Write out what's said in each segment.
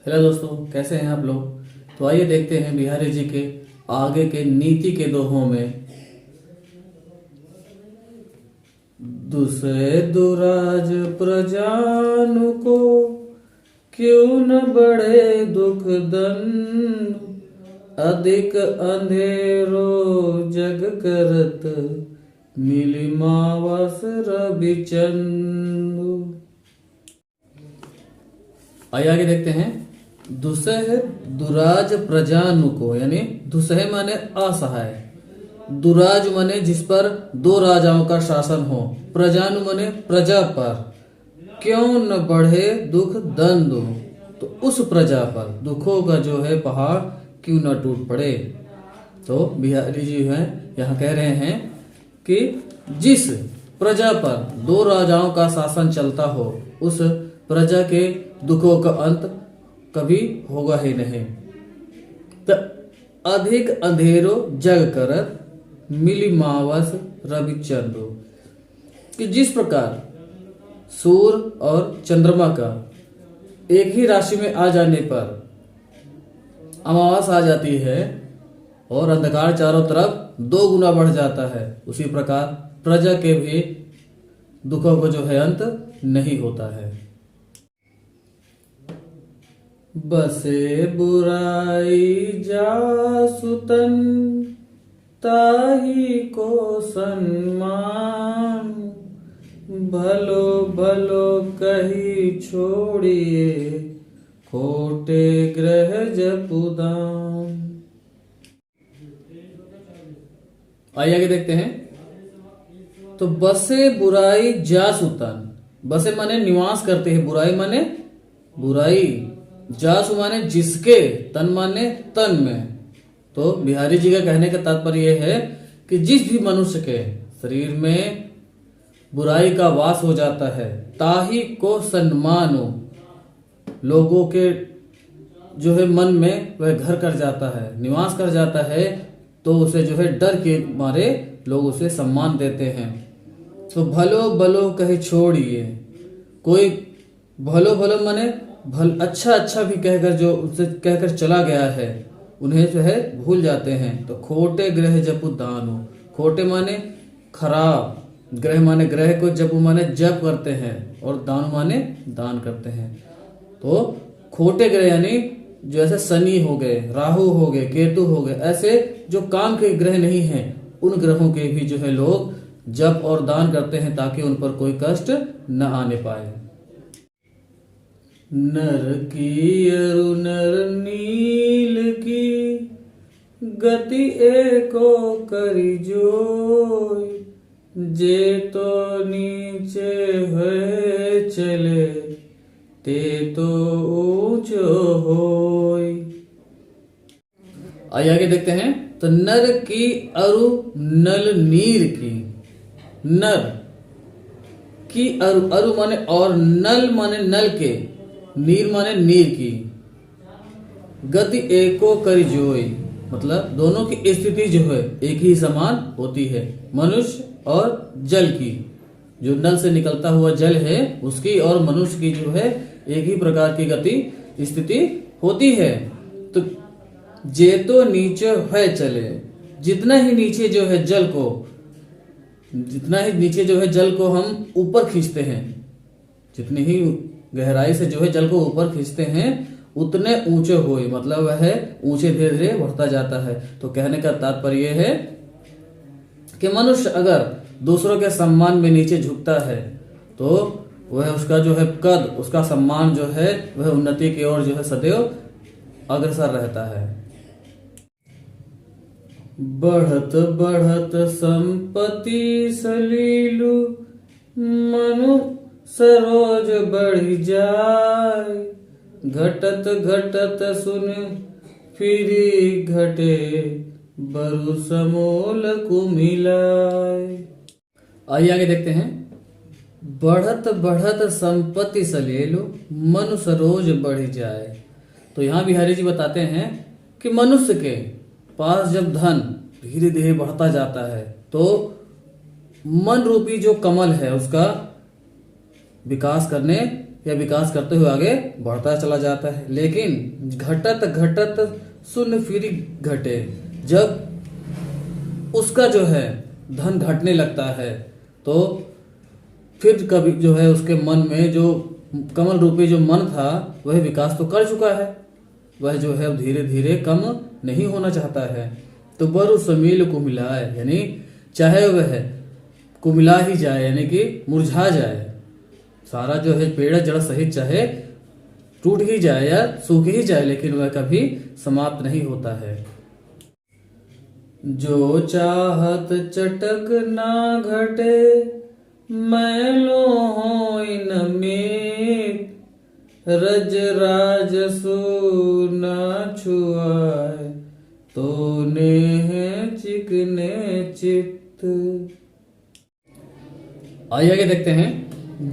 Hello दोस्तों, कैसे हैं आप लोग। तो आइए देखते हैं बिहारी जी के आगे के नीति के दोहों में। दूसरे दुराज प्रजानु को क्यों न बढ़े दुख दंड, अधिक अंधेरो जग करत मिली मावस रवि चंदु। आइए आगे देखते हैं। दुसह दुराज प्रजानु को, यानी दुसह माने असहाय, दुराज माने जिस पर दो राजाओं का शासन हो, प्रजानु माने प्रजा पर, क्यों न बढ़े दुख दंदु, तो उस प्रजा पर दुखों का जो है पहाड़ क्यों न टूट पड़े। तो बिहारी जी है यहाँ कह रहे हैं कि जिस प्रजा पर दो राजाओं का शासन चलता हो, उस प्रजा के दुखों का अंत कभी होगा ही नहीं। तो अधिक अंधेरो जग करत मिली मावस रवि चंद्र, कि जिस प्रकार सूर्य और चंद्रमा का एक ही राशि में आ जाने पर अमावस आ जाती है और अंधकार चारों तरफ 2 गुना बढ़ जाता है, उसी प्रकार प्रजा के भी दुखों को जो है अंत नहीं होता है। बसे बुराई जासुतन ताही को सम्मान, भलो भलो कही छोड़िए खोटे ग्रह जपुदान। आइए आगे देखते हैं। तो बसे बुराई जासुतन, बसे माने निवास करते हैं, बुराई माने बुराई, जासु माने जिसके, तन माने तन में। तो बिहारी जी का कहने का तात्पर्य यह है कि जिस भी मनुष्य के शरीर में बुराई का वास हो जाता है, ताही को सम्मानो, लोगों के जो है मन में वह घर कर जाता है, निवास कर जाता है, तो उसे जो है डर के मारे लोग उसे सम्मान देते हैं। तो भलो भलो कहे छोड़िए, कोई भलो भलो माने अच्छा अच्छा भी कहकर जो उससे कहकर चला गया है, उन्हें जो है भूल जाते हैं। तो खोटे ग्रह जपु दानो, खोटे माने खराब, ग्रह माने ग्रह को, जपु माने जप करते हैं, और दान माने दान करते हैं। तो खोटे ग्रह यानी जो ऐसे शनि हो गए, राहु हो गए, केतु हो गए, ऐसे जो काम के ग्रह नहीं हैं, उन ग्रहों के भी जो है लोग जप और दान करते हैं ताकि उन पर कोई कष्ट न आने पाए। नर की अरु नर नील की गति एको करी जोय, जे तो नीचे है चले ते तो ऊंचो होय। आइए आगे देखते हैं। तो नर की अरु नल नीर की, नर की अरु, अरु माने और, नल माने नल के, नीर माने नीर की, गति एको करी जोई, मतलब दोनों की स्थिति जो है एक ही समान होती है। मनुष्य और जल की, जो नल से निकलता हुआ जल है उसकी और मनुष्य की जो है एक ही प्रकार की गति स्थिति होती है। तो जे तो नीचे है चले, जितना ही नीचे जो है जल को, जितना ही नीचे जो है जल को हम ऊपर खींचते हैं, जितनी ही गहराई से जो है जल को ऊपर खींचते हैं, उतने ऊंचे होए, मतलब वह ऊंचे धीरे धीरे बढ़ता जाता है। तो कहने का तात्पर्य यह है कि मनुष्य अगर दूसरों के सम्मान में नीचे झुकता है, तो वह उसका जो है कद, उसका सम्मान जो है वह उन्नति की ओर जो है सदैव अग्रसर रहता है। बढ़त बढ़त संपत्ति सलीलु, मनु सरोज बढ़ी जाय, घटत घटत सुन फिरी घटे, बरु समोल कुमिलाय। आइए आगे देखते हैं। बढ़त बढ़त संपत्ति सलेलु, मनु सरोज बढ़ी जाए। तो यहाँ बिहारी जी बताते हैं कि मनुष्य के पास जब धन धीरे धीरे बढ़ता जाता है, तो मन रूपी जो कमल है उसका विकास करने या विकास करते हुए आगे बढ़ता चला जाता है। लेकिन घटत घटत शून्य फिर घटे, जब उसका जो है धन घटने लगता है तो फिर कभी जो है उसके मन में जो कमल रूपी जो मन था वह विकास तो कर चुका है, वह जो है धीरे धीरे कम नहीं होना चाहता है। तो बरु समील को मिलाए, यानी चाहे वह कुमिला ही जाए, यानी कि मुरझा जाए, सारा जो है पेड़ जड़ सहित चाहे टूट ही जाए या सूख ही जाए, लेकिन वह कभी समाप्त नहीं होता है। जो चाहत चटक ना घटे, मैलो होई न मीत, रज राजसु न छुआए, तो नेह चिकने चित्त। आइए आगे देखते हैं।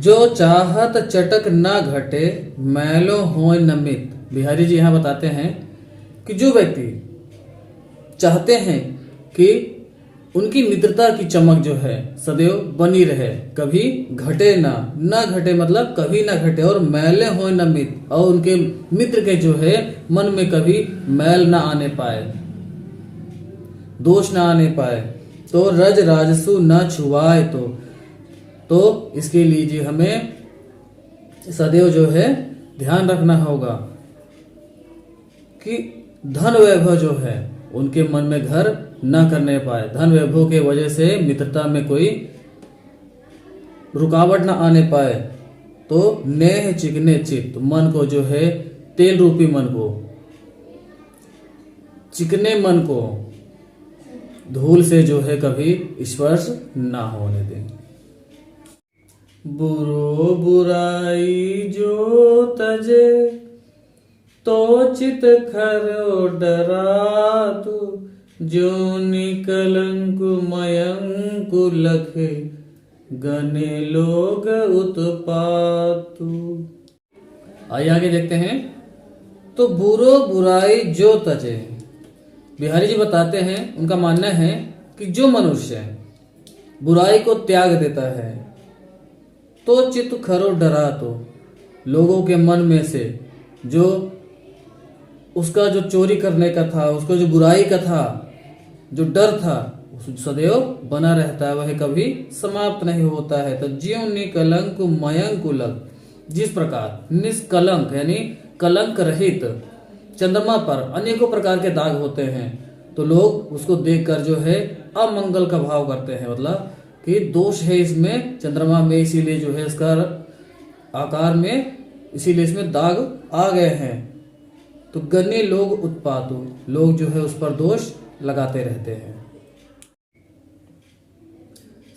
जो चाहत चटक ना घटे, मैलो होय नमित। बिहारी जी यहाँ बताते हैं कि जो व्यक्ति चाहते हैं कि उनकी मित्रता की चमक जो है सदैव बनी रहे, कभी घटे ना घटे मतलब कभी ना घटे, और मैले होय नमित, और उनके मित्र के जो है मन में कभी मैल ना आने पाए, दोष ना आने पाए, तो रज राजसु न छुआए, तो इसके लिए जी हमें सदैव जो है ध्यान रखना होगा कि धन वैभव जो है उनके मन में घर न करने पाए, धन वैभव के वजह से मित्रता में कोई रुकावट न आने पाए। तो नेह चिकने चित्त, मन को जो है तेल रूपी मन को, चिकने मन को धूल से जो है कभी स्पर्श ना होने दें। बुरो बुराई जो तजे, तो चित खरो डरातु, जो निकलंक मयंकु लखे, गने लोग उत्पातु। आइए आगे देखते हैं। तो बुरो बुराई जो तजे, बिहारी जी बताते हैं, उनका मानना है कि जो मनुष्य बुराई को त्याग देता है, तो चित्त खरो डरा, तो लोगों के मन में से जो उसका जो चोरी करने का था, उसका जो बुराई का था, जो डर था, सदैव बना रहता है, वह कभी समाप्त नहीं होता है। तो ज्यों निकलंक मयंकुलक, जिस प्रकार निष्कलंक यानी कलंक रहित चंद्रमा पर अनेकों प्रकार के दाग होते हैं, तो लोग उसको देखकर जो है अमंगल का भाव करते हैं, मतलब कि दोष है इसमें चंद्रमा में, इसीलिए जो है इसका आकार में, इसीलिए इसमें दाग आ गए हैं। तो गन्ने लोग उत्पातु, लोग जो है उस पर दोष लगाते रहते हैं।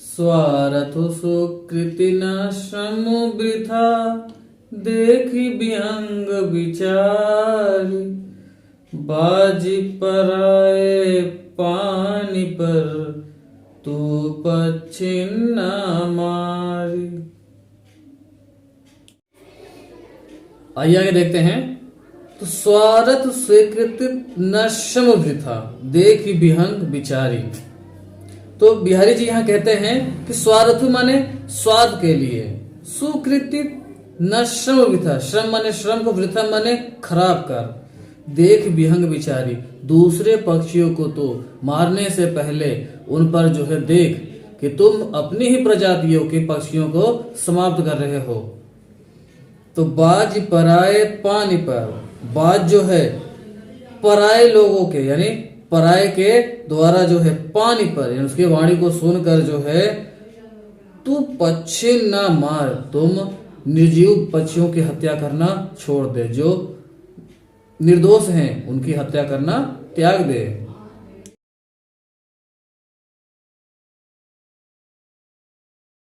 स्वार्थ सुकृति न श्रम वृथा, देखी विहंग विचारी, बाजी पराए पानी पर, तू पच्छिन्ना मारी। आइए आगे देखते हैं। तो स्वार्थ स्वीकृत न श्रम वृथा, देखी विहंग विचारी। तो बिहारी जी यहाँ कहते हैं कि स्वार्थ माने स्वाद के लिए, सुकृतित न श्रम वृथा, श्रम माने श्रम को, वृथा माने खराब कर, देख विहंग विचारी, दूसरे पक्षियों को तो मारने से पहले उन पर जो है देख कि तुम अपनी ही प्रजातियों के पक्षियों को समाप्त कर रहे हो। तो बाज पराए पानी पर, बाज जो है पराए लोगों के यानी पराए के द्वारा जो है पानी पर, यानी उसकी वाणी को सुनकर जो है तू पक्षी ना मार, तुम निर्जीव पक्षियों की हत्या करना छोड़ दे, जो निर्दोष हैं उनकी हत्या करना त्याग दे।